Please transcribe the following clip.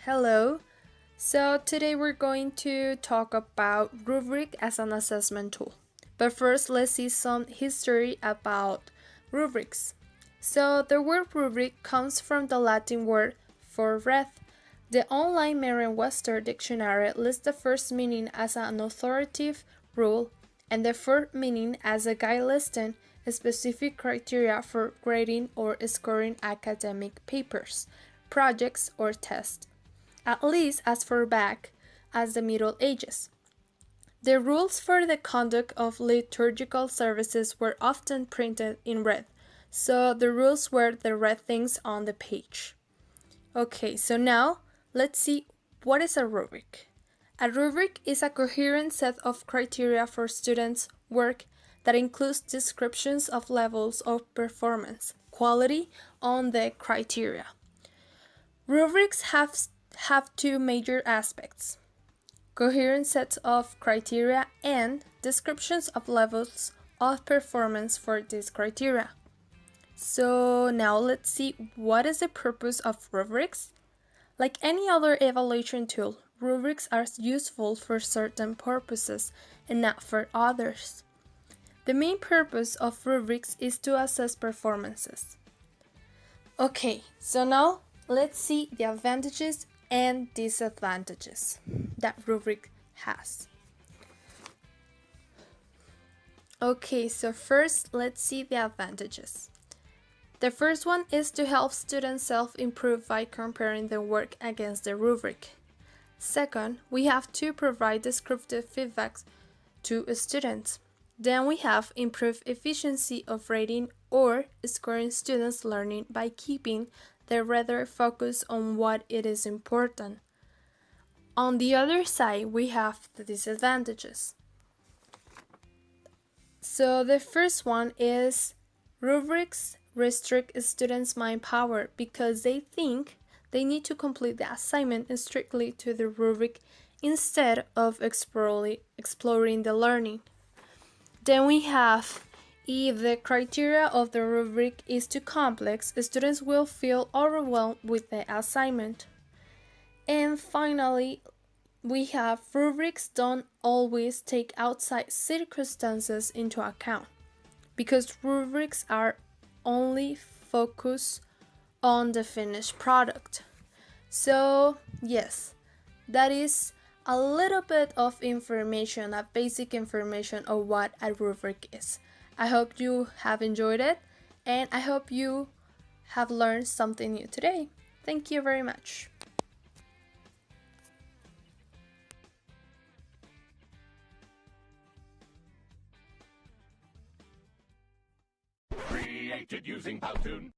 Hello. So today we're going to talk about rubric as an assessment tool. But first, let's see some history about rubrics. So the word rubric comes from the Latin word for red. The online Merriam-Webster dictionary lists the first meaning as an authoritative rule and the third meaning as a guide listing specific criteria for grading or scoring academic papers, projects, or tests, at least as far back as the Middle Ages. The rules for the conduct of liturgical services were often printed in red, so the rules were the red things on the page. Okay, so now let's see what is a rubric. A rubric is a coherent set of criteria for students' work that includes descriptions of levels of performance, quality on the criteria. Rubrics have two major aspects: coherent sets of criteria and descriptions of levels of performance for these criteria. So now let's see what is the purpose of rubrics. Like any other evaluation tool, rubrics are useful for certain purposes and not for others. The main purpose of rubrics is to assess performances. Okay, so now let's see the advantages and disadvantages that rubric has. Okay, so first let's see the advantages. The first one is to help students self-improve by comparing their work against the rubric. Second, we have to provide descriptive feedback to students. Then we have improved efficiency of rating or scoring students' learning by keeping the reader focused on what it is important. On the other side, we have the disadvantages. So the first one is rubrics restrict students' mind power because they think they need to complete the assignment strictly to the rubric instead of exploring the learning. Then we have, if the criteria of the rubric is too complex, students will feel overwhelmed with the assignment. And finally, we have rubrics don't always take outside circumstances into account because rubrics are only focused on the finished product. So yes, that is a little bit of information, a basic information of what a rubric is. I hope you have enjoyed it and I hope you have learned something new today. Thank you very much. Created using Powtoon.